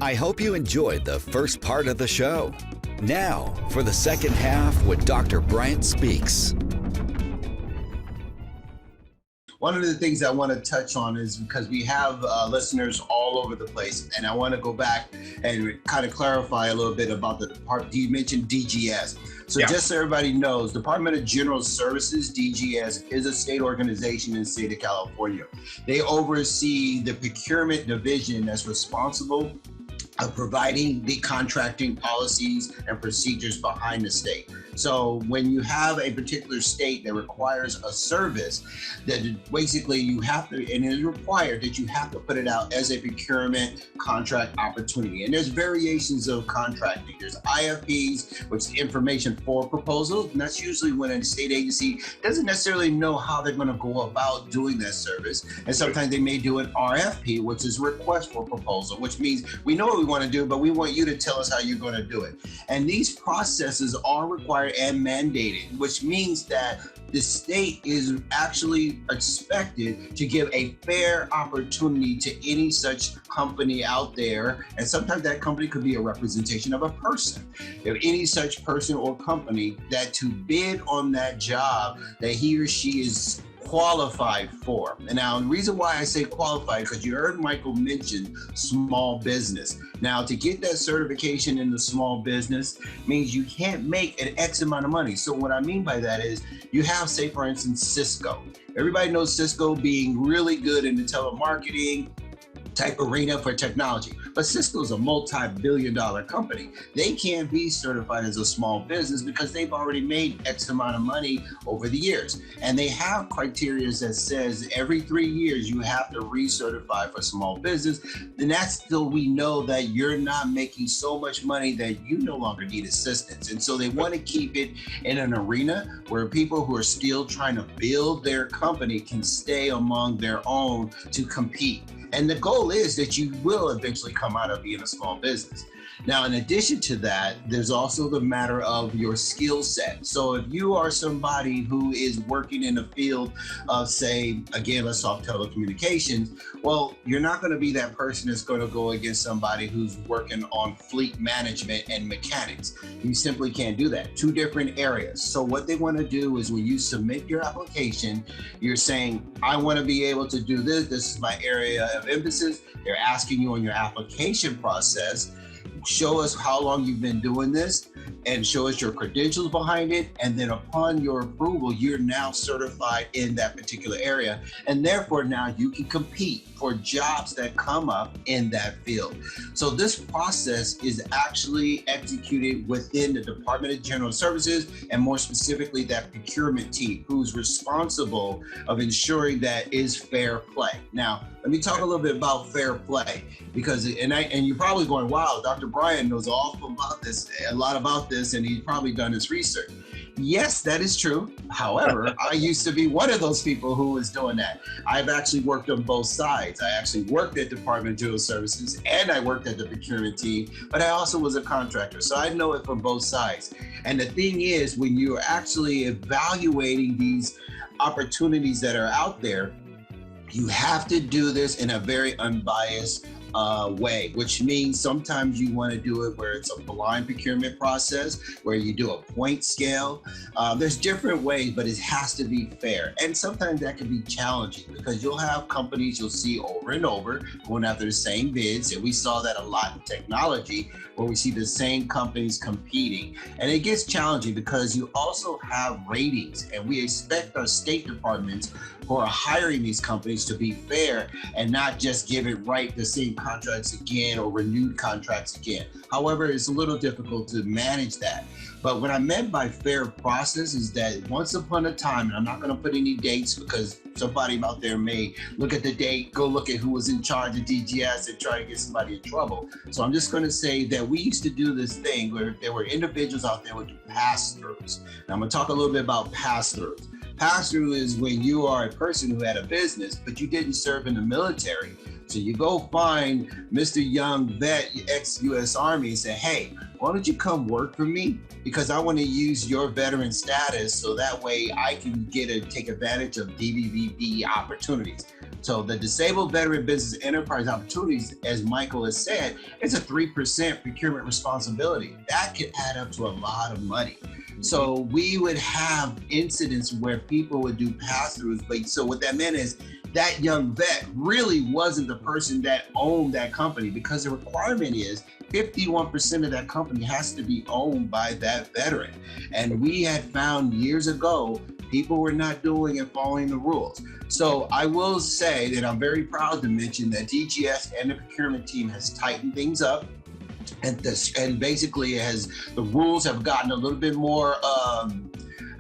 I hope you enjoyed the first part of the show. Now, for the second half with Dr. Bryant Speaks. One of the things I want to touch on is because we have listeners all over the place, and I want to go back and kind of clarify a little bit about the part you mentioned, DGS. So just so everybody knows, Department of General Services, DGS, is a state organization in the state of California. They oversee the procurement division that's responsible of providing the contracting policies and procedures behind the state. So when you have a particular state that requires a service, that basically you have to, and it is required that you have to put it out as a procurement contract opportunity. And there's variations of contracting. There's IFPs, which is information for proposal, and that's usually when a state agency doesn't necessarily know how they're going to go about doing that service. And sometimes they may do an RFP, which is request for proposal, which means we know what we want to do, but we want you to tell us how you're going to do it. And these processes are required and mandated, which means that the state is actually expected to give a fair opportunity to any such company out there. And sometimes that company could be a representation of a person. If any such person or company that to bid on that job that he or she is qualified for. And now the reason why I say qualified, because you heard Michael mention small business. Now to get that certification in the small business means you can't make an X amount of money. So what I mean by that is you have, say for instance, Cisco. Everybody knows Cisco being really good in the telemarketing type arena for technology. But Cisco is a multi-billion-dollar company. They can't be certified as a small business because they've already made X amount of money over the years. And they have criteria that says every 3 years you have to recertify for small business. And that's still, we know that you're not making so much money that you no longer need assistance. And so they want to keep it in an arena where people who are still trying to build their company can stay among their own to compete. And the goal is that you will eventually come out of being a small business. Now, in addition to that, there's also the matter of your skill set. So if you are somebody who is working in the field of, say, again, let's talk telecommunications, well, you're not going to be that person that's going to go against somebody who's working on fleet management and mechanics. You simply can't do that. Two different areas. So what they want to do is when you submit your application, you're saying, I want to be able to do this. This is my area of emphasis. They're asking you on your application process, show us how long you've been doing this and show us your credentials behind it. And then upon your approval, you're now certified in that particular area. And therefore now you can compete for jobs that come up in that field. So this process is actually executed within the Department of General Services, and more specifically that procurement team who's responsible of ensuring that is fair play. Now, let me talk a little bit about fair play, because and you're probably going, wow, Dr. Bryant knows all about this, a lot about this, and he's probably done his research. Yes, that is true. However, I used to be one of those people who was doing that. I've actually worked on both sides. I actually worked at Department of General Services and I worked at the procurement team, but I also was a contractor. So I know it from both sides. And the thing is, when you're actually evaluating these opportunities that are out there, you have to do this in a very unbiased way, which means sometimes you want to do it where it's a blind procurement process, where you do a point scale. There's different ways, but it has to be fair. And sometimes that can be challenging because you'll have companies you'll see over and over going after the same bids. And we saw that a lot in technology, where we see the same companies competing. And it gets challenging because you also have ratings, and we expect our state departments who are hiring these companies to be fair and not just give it right the same contracts again or renewed contracts again. However, it's a little difficult to manage that. But what I meant by fair process is that once upon a time, and I'm not going to put any dates because somebody out there may look at the date, go look at who was in charge of DGS and try to get somebody in trouble. So I'm just going to say that we used to do this thing where there were individuals out there with pass-throughs. Now I'm going to talk a little bit about pass-throughs. Pass-through is when you are a person who had a business, but you didn't serve in the military. So you go find Mr. Young vet, ex-US Army, and say, hey, why don't you come work for me? Because I want to use your veteran status so that way I can take advantage of DVVB opportunities. So the Disabled Veteran Business Enterprise Opportunities, as Michael has said, it's a 3% procurement responsibility. That could add up to a lot of money. So we would have incidents where people would do pass-throughs. But so what that meant is that young vet really wasn't the person that owned that company, because the requirement is 51% of that company has to be owned by that veteran. And we had found years ago, people were not doing and following the rules. So I will say that I'm very proud to mention that DGS and the procurement team has tightened things up. And basically the rules have gotten a little bit more,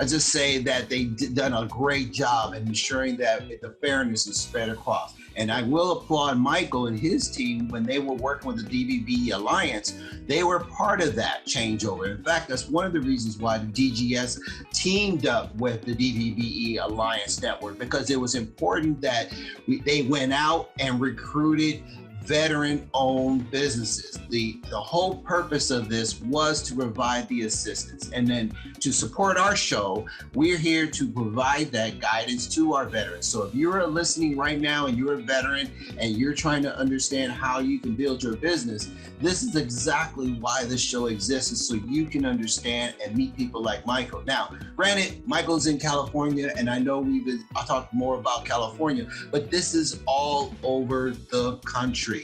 I just say that they've done a great job in ensuring that the fairness is spread across. And I will applaud Michael and his team when they were working with the DVB Alliance. They were part of that changeover. In fact, that's one of the reasons why the DGS teamed up with the DVBE Alliance Network, because it was important that they went out and recruited veteran-owned businesses. The whole purpose of this was to provide the assistance. And then to support our show, we're here to provide that guidance to our veterans. So if you're listening right now and you're a veteran and you're trying to understand how you can build your business, this is exactly why this show exists, is so you can understand and meet people like Michael. Now, granted, Michael's in California, and I know I'll talk more about California, but this is all over the country.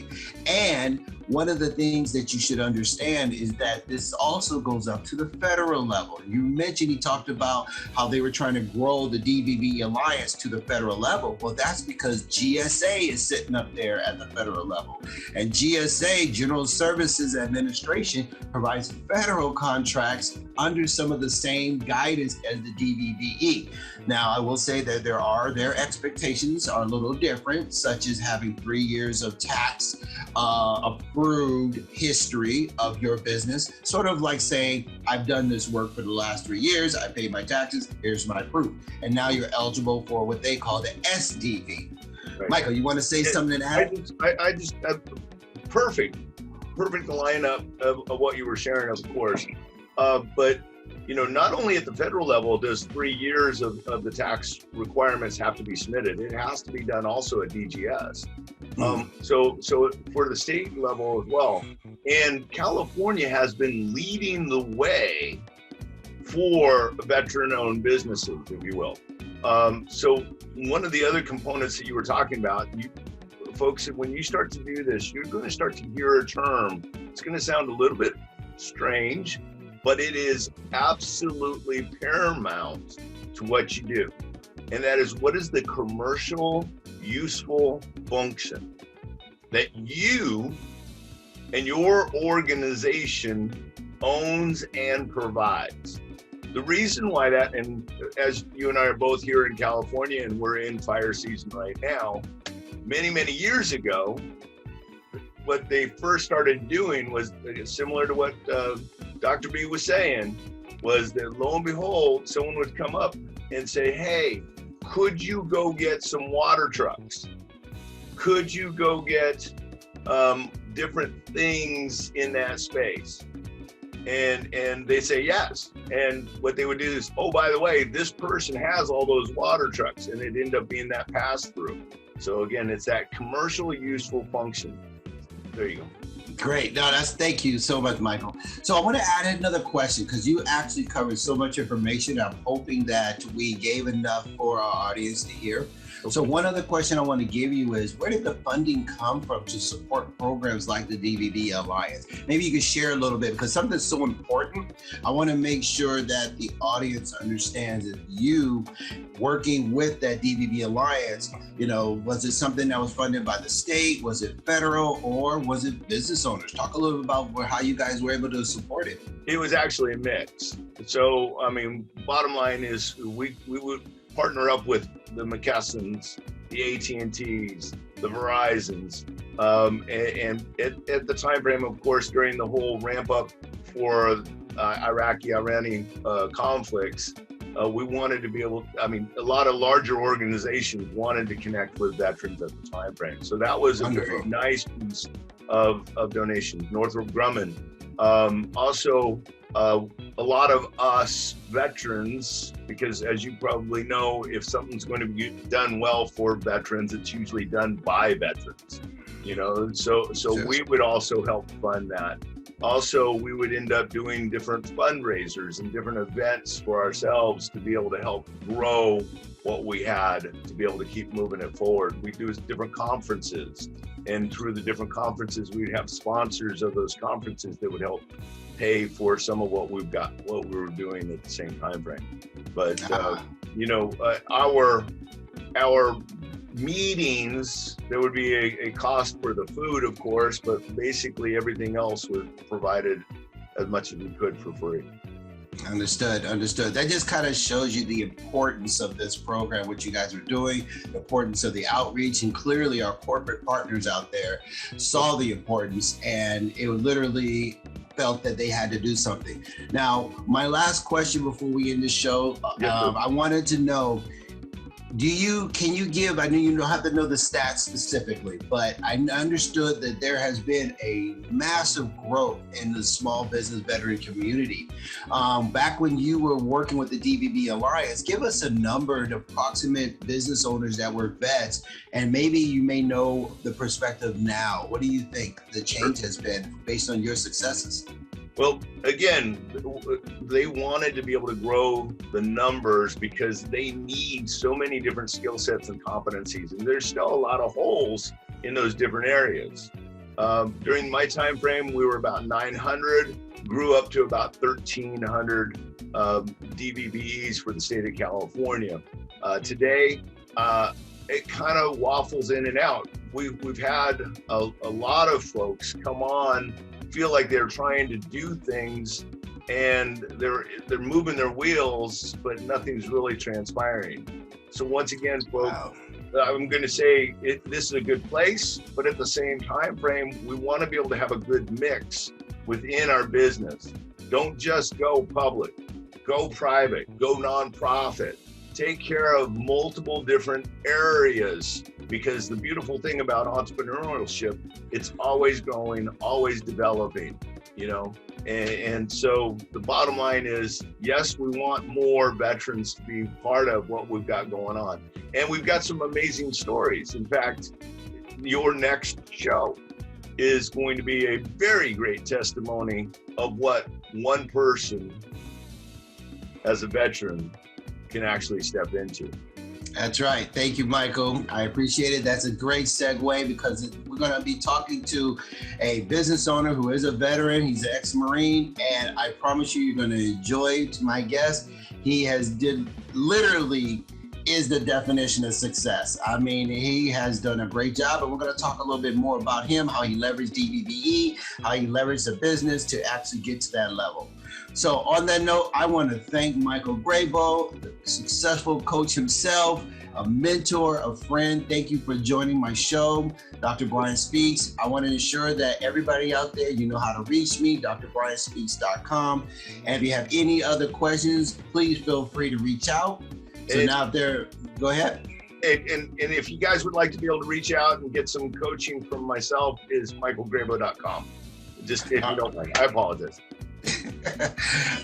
And one of the things that you should understand is that this also goes up to the federal level. You mentioned, he talked about how they were trying to grow the DVB Alliance to the federal level. Well, that's because GSA is sitting up there at the federal level. And GSA, General Services Administration, provides federal contracts under some of the same guidance as the DVBE. Now, I will say that their expectations are a little different, such as having 3 years of tax approved history of your business, sort of like saying, I've done this work for the last 3 years, I paid my taxes, here's my proof. And now you're eligible for what they call the SDV. Right. Michael, you want to say something to add? I just perfect lineup of what you were sharing, of course. But not only at the federal level does 3 years of the tax requirements have to be submitted, it has to be done also at DGS. So for the state level as well. And California has been leading the way for veteran-owned businesses, if you will. So one of the other components that you were talking about, folks, when you start to do this, you're going to start to hear a term. It's going to sound a little bit strange, but it is absolutely paramount to what you do. And that is, what is the commercial useful function that you and your organization owns and provides? The reason why that, and as you and I are both here in California and we're in fire season right now, many, many years ago, what they first started doing was similar to what Dr. B was saying, was that lo and behold, someone would come up and say, hey, could you go get some water trucks? Could you go get different things in that space? And they say yes. And what they would do is, oh, by the way, this person has all those water trucks, and it'd end up being that pass-through. So again, it's that commercial useful function. There you go. Great. No, thank you so much, Michael. So I want to add another question, because you actually covered so much information. I'm hoping that we gave enough for our audience to hear. So one other question I want to give you is, where did the funding come from to support programs like the DVB Alliance? Maybe you could share a little bit, because something's so important. I want to make sure that the audience understands that you working with that DVB Alliance, was it something that was funded by the state? Was it federal, or was it business owners? Talk a little bit about how you guys were able to support it. It was actually a mix. So, bottom line is we would partner up with the McKessons, the AT&Ts, the Verizons, and at the time frame, of course, during the whole ramp up for Iraqi-Iranian conflicts, we wanted to be able, a lot of larger organizations wanted to connect with veterans at the time frame. So that was a very nice piece of donations. Northrop Grumman. Also, A lot of us veterans, because as you probably know, if something's going to be done well for veterans, it's usually done by veterans, so Sure. we would also help fund that. Also, we would end up doing different fundraisers and different events for ourselves to be able to help grow what we had, to be able to keep moving it forward. We do different conferences, and through the different conferences, we'd have sponsors of those conferences that would help pay for some of what we were doing at the same time frame. But our meetings, there would be a cost for the food, of course, but basically everything else was provided as much as we could for free. Understood. That just kind of shows you the importance of this program, what you guys are doing, the importance of the outreach, and clearly our corporate partners out there saw the importance, and it literally felt that they had to do something. Now, my last question before we end the show, I wanted to know, can you give, I know you don't have to know the stats specifically, but I understood that there has been a massive growth in the small business veteran community. Back when you were working with the DVB Alliance, give us a number of approximate business owners that were vets, and maybe you may know the perspective now. What do you think the change has been based on your successes? Well, again, they wanted to be able to grow the numbers because they need so many different skill sets and competencies, and there's still a lot of holes in those different areas. During my time frame, we were about 900, grew up to about 1,300 DVBEs for the state of California. Today, it kind of waffles in and out. We've had a lot of folks come on, feel like they're trying to do things and they're moving their wheels, but nothing's really transpiring. So once again, folks, Wow. I'm going to say this is a good place, but at the same time frame, we want to be able to have a good mix within our business. Don't just go public, go private, go nonprofit. Take care of multiple different areas, because the beautiful thing about entrepreneurship, it's always growing, always developing, and so the bottom line is, yes, we want more veterans to be part of what we've got going on, and we've got some amazing stories. In fact, your next show is going to be a very great testimony of what one person as a veteran can actually step into. That's right. Thank you, Michael. I appreciate it. That's a great segue, because we're going to be talking to a business owner who is a veteran. He's an ex-Marine, and I promise you're going to enjoy my guest. He literally is the definition of success. I mean, he has done a great job, and we're going to talk a little bit more about him, how he leveraged DVBE, how he leveraged the business to actually get to that level. So on that note, I want to thank Michael Grabow, the successful coach himself, a mentor, a friend. Thank you for joining my show, Dr. Bryant Speaks. I want to ensure that everybody out there, you know how to reach me, drbryantSpeaks.com. And if you have any other questions, please feel free to reach out. So now go ahead. And if you guys would like to be able to reach out and get some coaching from myself, is michaelgrabow.com. Just if you don't mind, I apologize.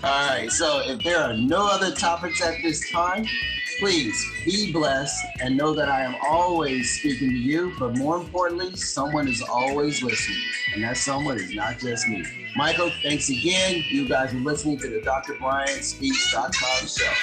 All right, so if there are no other topics at this time, please be blessed and know that I am always speaking to you, but more importantly, someone is always listening, and that someone is not just me. Michael, thanks again. You guys are listening to the drbryantSpeaks.com show.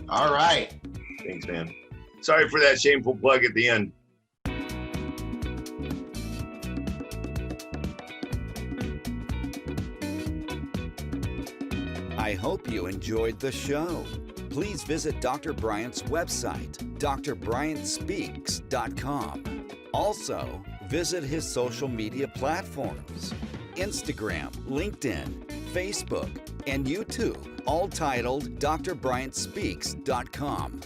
All right. Thanks, man. Sorry for that shameful plug at the end. I hope you enjoyed the show. Please visit Dr. Bryant's website, drbryantspeaks.com. Also, visit his social media platforms, Instagram, LinkedIn, Facebook, and YouTube, all titled drbryantspeaks.com.